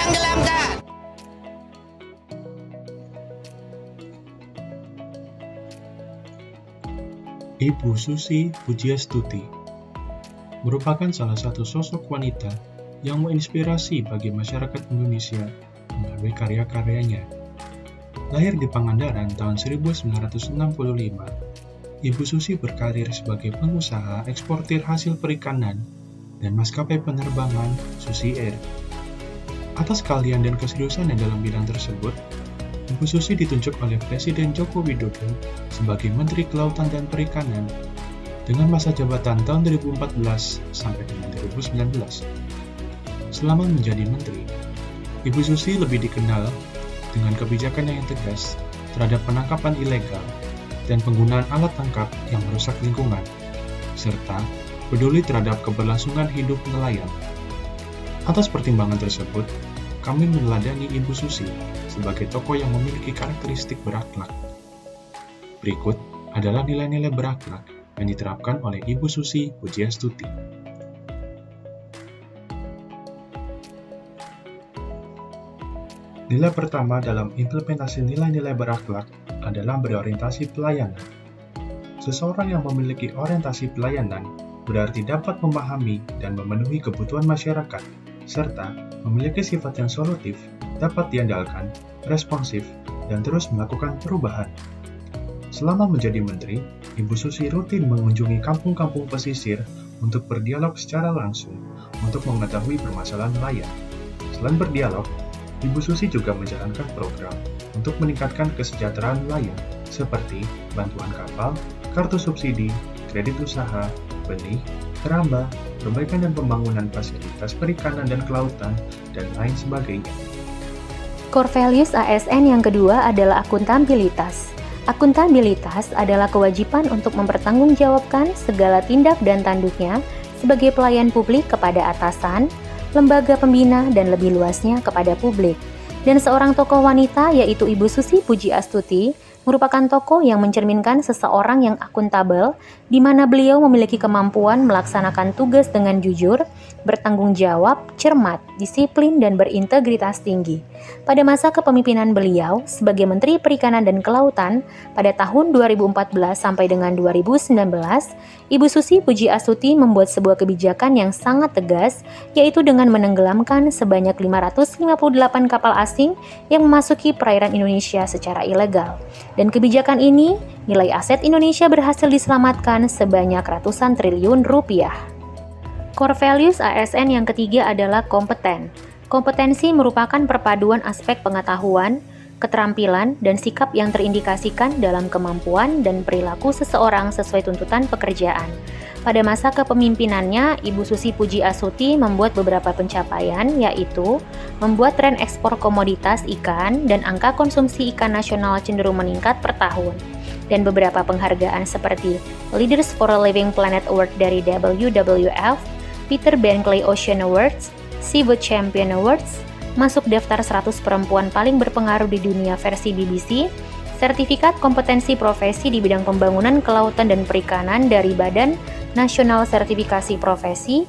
ditenggelamkan. Ibu Susi Pujiastuti merupakan salah satu sosok wanita yang menginspirasi bagi masyarakat Indonesia melalui karya-karyanya. Lahir di Pangandaran tahun 1965, Ibu Susi berkarir sebagai pengusaha eksportir hasil perikanan dan maskapai penerbangan Susi Air. Atas keahlian dan keseriusannya dalam bidang tersebut, Ibu Susi ditunjuk oleh Presiden Joko Widodo sebagai Menteri Kelautan dan Perikanan dengan masa jabatan tahun 2014 sampai dengan 2019. Selama menjadi menteri, Ibu Susi lebih dikenal dengan kebijakannya yang tegas terhadap penangkapan ilegal dan penggunaan alat tangkap yang merusak lingkungan, serta peduli terhadap keberlangsungan hidup nelayan. Atas pertimbangan tersebut, kami meneladani Ibu Susi sebagai tokoh yang memiliki karakteristik berakhlak. Berikut adalah nilai-nilai berakhlak yang diterapkan oleh Ibu Susi Pujiastuti. Nilai pertama dalam implementasi nilai-nilai berakhlak adalah berorientasi pelayanan. Seseorang yang memiliki orientasi pelayanan berarti dapat memahami dan memenuhi kebutuhan masyarakat, serta memiliki sifat yang solutif, dapat diandalkan, responsif, dan terus melakukan perubahan. Selama menjadi menteri, Ibu Susi rutin mengunjungi kampung-kampung pesisir untuk berdialog secara langsung untuk mengetahui permasalahan nelayan. Selain berdialog, Ibu Susi juga menjalankan program untuk meningkatkan kesejahteraan nelayan seperti bantuan kapal, kartu subsidi, kredit usaha, benih, keramba, perbaikan dan pembangunan fasilitas perikanan dan kelautan, dan lain sebagainya. Core values ASN yang kedua adalah akuntabilitas. Akuntabilitas adalah kewajiban untuk mempertanggungjawabkan segala tindak dan tanduknya sebagai pelayan publik kepada atasan, lembaga pembina, dan lebih luasnya kepada publik. Dan seorang tokoh wanita yaitu Ibu Susi Pujiastuti merupakan tokoh yang mencerminkan seseorang yang akuntabel, di mana beliau memiliki kemampuan melaksanakan tugas dengan jujur, bertanggung jawab, cermat, disiplin, dan berintegritas tinggi. Pada masa kepemimpinan beliau sebagai Menteri Perikanan dan Kelautan pada tahun 2014 sampai dengan 2019, Ibu Susi Pujiastuti membuat sebuah kebijakan yang sangat tegas, yaitu dengan menenggelamkan sebanyak 558 kapal asing yang memasuki perairan Indonesia secara ilegal. Dan kebijakan ini, nilai aset Indonesia berhasil diselamatkan sebanyak ratusan triliun rupiah. Core values ASN yang ketiga adalah kompeten. Kompetensi merupakan perpaduan aspek pengetahuan, keterampilan, dan sikap yang terindikasikan dalam kemampuan dan perilaku seseorang sesuai tuntutan pekerjaan. Pada masa kepemimpinannya, Ibu Susi Pujiastuti membuat beberapa pencapaian, yaitu membuat tren ekspor komoditas ikan dan angka konsumsi ikan nasional cenderung meningkat per tahun. Dan beberapa penghargaan seperti Leaders for a Living Planet Award dari WWF, Peter Benchley Ocean Awards, Seafood Champion Awards, masuk daftar 100 perempuan paling berpengaruh di dunia versi BBC, sertifikat kompetensi profesi di bidang pembangunan kelautan dan perikanan dari Badan Nasional Sertifikasi Profesi,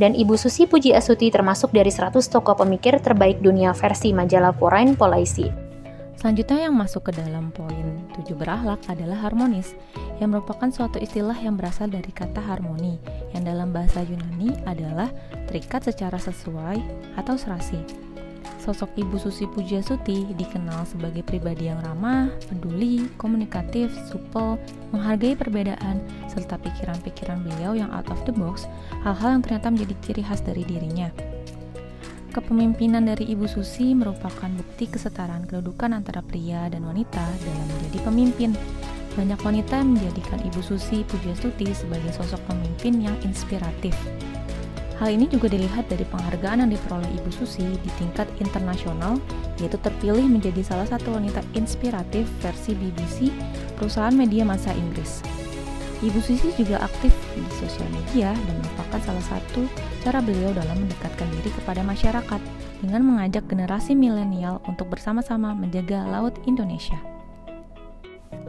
dan Ibu Susi Pujiastuti termasuk dari 100 tokoh pemikir terbaik dunia versi majalah Foreign Policy. Selanjutnya yang masuk ke dalam poin 7 berakhlak adalah harmonis, yang merupakan suatu istilah yang berasal dari kata harmoni, yang dalam bahasa Yunani adalah terikat secara sesuai atau serasi. Sosok Ibu Susi Pujiastuti dikenal sebagai pribadi yang ramah, peduli, komunikatif, supel, menghargai perbedaan, serta pikiran-pikiran beliau yang out of the box, hal-hal yang ternyata menjadi ciri khas dari dirinya. Kepemimpinan dari Ibu Susi merupakan bukti kesetaraan kedudukan antara pria dan wanita dalam menjadi pemimpin. Banyak wanita menjadikan Ibu Susi Pujiastuti sebagai sosok pemimpin yang inspiratif. Hal ini juga dilihat dari penghargaan yang diperoleh Ibu Susi di tingkat internasional, yaitu terpilih menjadi salah satu wanita inspiratif versi BBC, perusahaan media massa Inggris. Ibu Susi juga aktif di sosial media dan merupakan salah satu cara beliau dalam mendekatkan diri kepada masyarakat dengan mengajak generasi milenial untuk bersama-sama menjaga laut Indonesia.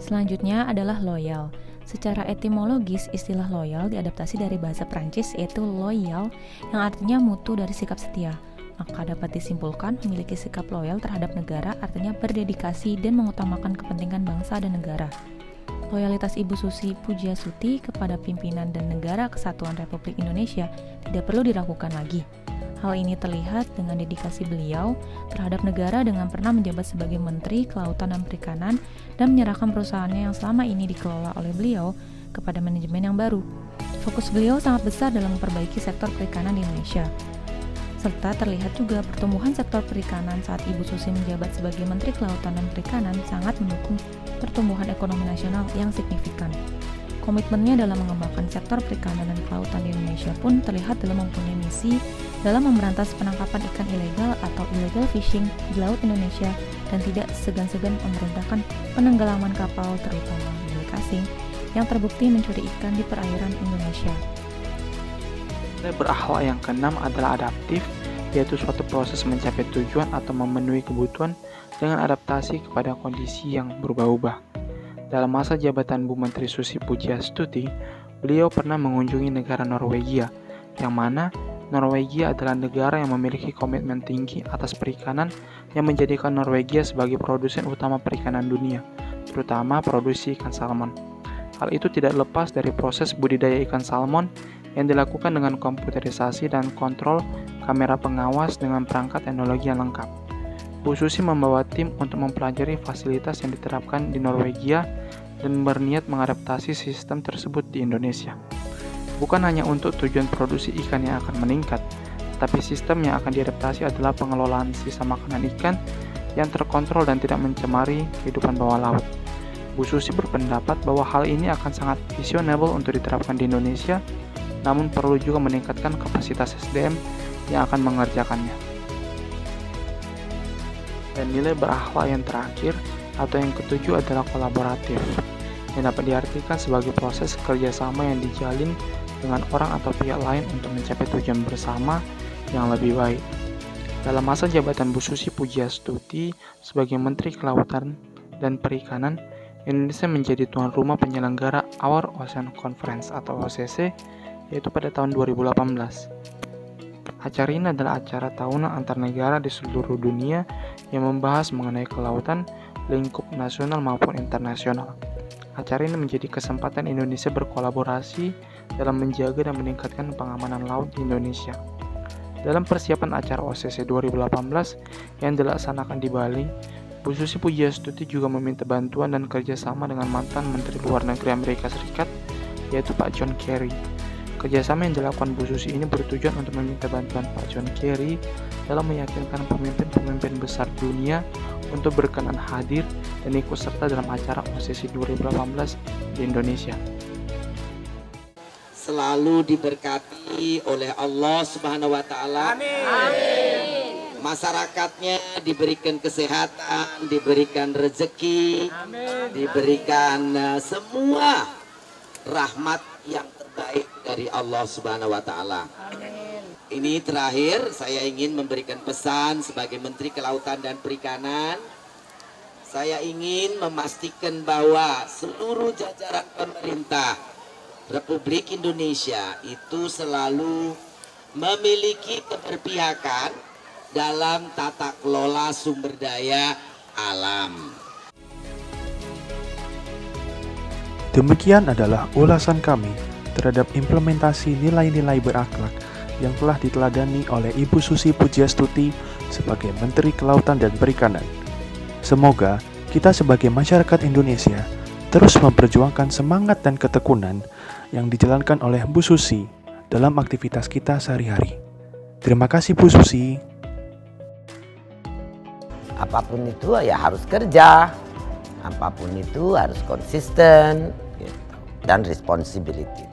Selanjutnya adalah loyal. Secara etimologis, istilah loyal diadaptasi dari bahasa Prancis yaitu loyal, yang artinya mutu dari sikap setia. Maka dapat disimpulkan memiliki sikap loyal terhadap negara artinya berdedikasi dan mengutamakan kepentingan bangsa dan negara. Loyalitas Ibu Susi Pujiastuti kepada pimpinan dan negara Kesatuan Republik Indonesia tidak perlu diragukan lagi. Hal ini terlihat dengan dedikasi beliau terhadap negara dengan pernah menjabat sebagai Menteri Kelautan dan Perikanan dan menyerahkan perusahaannya yang selama ini dikelola oleh beliau kepada manajemen yang baru. Fokus beliau sangat besar dalam memperbaiki sektor perikanan di Indonesia. Serta terlihat juga pertumbuhan sektor perikanan saat Ibu Susi menjabat sebagai Menteri Kelautan dan Perikanan sangat mendukung pertumbuhan ekonomi nasional yang signifikan. Komitmennya dalam mengembangkan sektor perikanan dan kelautan di Indonesia pun terlihat dalam mempunyai misi dalam memberantas penangkapan ikan ilegal atau illegal fishing di Laut Indonesia dan tidak segan-segan memerintahkan penenggelaman kapal terutama milik asing yang terbukti mencuri ikan di perairan Indonesia. Nilai berakhlak yang keenam adalah adaptif, yaitu suatu proses mencapai tujuan atau memenuhi kebutuhan dengan adaptasi kepada kondisi yang berubah-ubah. Dalam masa jabatan Bu Menteri Susi Pujiastuti, beliau pernah mengunjungi negara Norwegia, yang mana Norwegia adalah negara yang memiliki komitmen tinggi atas perikanan yang menjadikan Norwegia sebagai produsen utama perikanan dunia, terutama produksi ikan salmon. Hal itu tidak lepas dari proses budidaya ikan salmon yang dilakukan dengan komputerisasi dan kontrol kamera pengawas dengan perangkat teknologi yang lengkap. Bu Susi membawa tim untuk mempelajari fasilitas yang diterapkan di Norwegia dan berniat mengadaptasi sistem tersebut di Indonesia. Bukan hanya untuk tujuan produksi ikan yang akan meningkat, tapi sistem yang akan diadaptasi adalah pengelolaan sisa makanan ikan yang terkontrol dan tidak mencemari kehidupan bawah laut. Bu Susi berpendapat bahwa hal ini akan sangat visionable untuk diterapkan di Indonesia, namun perlu juga meningkatkan kapasitas SDM yang akan mengerjakannya. Dan nilai berakhlak yang terakhir atau yang ketujuh adalah kolaboratif, yang dapat diartikan sebagai proses kerjasama yang dijalin dengan orang atau pihak lain untuk mencapai tujuan bersama yang lebih baik. Dalam masa jabatan Bu Susi Pujiastuti sebagai Menteri Kelautan dan Perikanan, Indonesia menjadi tuan rumah penyelenggara Our Ocean Conference atau OCC, yaitu pada tahun 2018. Acara ini adalah acara tahunan antar negara di seluruh dunia yang membahas mengenai kelautan, lingkup nasional maupun internasional. Acara ini menjadi kesempatan Indonesia berkolaborasi dalam menjaga dan meningkatkan pengamanan laut di Indonesia. Dalam persiapan acara OCC 2018 yang dilaksanakan di Bali, Bu Susi Pujiastuti juga meminta bantuan dan kerjasama dengan mantan Menteri Luar Negeri Amerika Serikat, yaitu Pak John Kerry. Kerjasama yang dilakukan Bu Susi ini bertujuan untuk meminta bantuan Pak John Kerry dalam meyakinkan pemimpin-pemimpin besar dunia untuk berkenan hadir dan ikut serta dalam acara OCC 2018 di Indonesia. Selalu diberkati oleh Allah Subhanahu wa taala. Amin. Masyarakatnya diberikan kesehatan, diberikan rezeki, diberikan semua rahmat yang terbaik dari Allah Subhanahu wa taala. Ini terakhir saya ingin memberikan pesan sebagai Menteri Kelautan dan Perikanan. Saya ingin memastikan bahwa seluruh jajaran pemerintah Republik Indonesia itu selalu memiliki keberpihakan dalam tata kelola sumber daya alam. Demikian adalah ulasan kami terhadap implementasi nilai-nilai berakhlak yang telah diteladani oleh Ibu Susi Pujiastuti sebagai Menteri Kelautan dan Perikanan. Semoga kita sebagai masyarakat Indonesia terus memperjuangkan semangat dan ketekunan yang dijalankan oleh Bu Susi dalam aktivitas kita sehari-hari. Terima kasih Bu Susi. Apapun itu ya harus kerja, apapun itu harus konsisten gitu. Dan responsibility.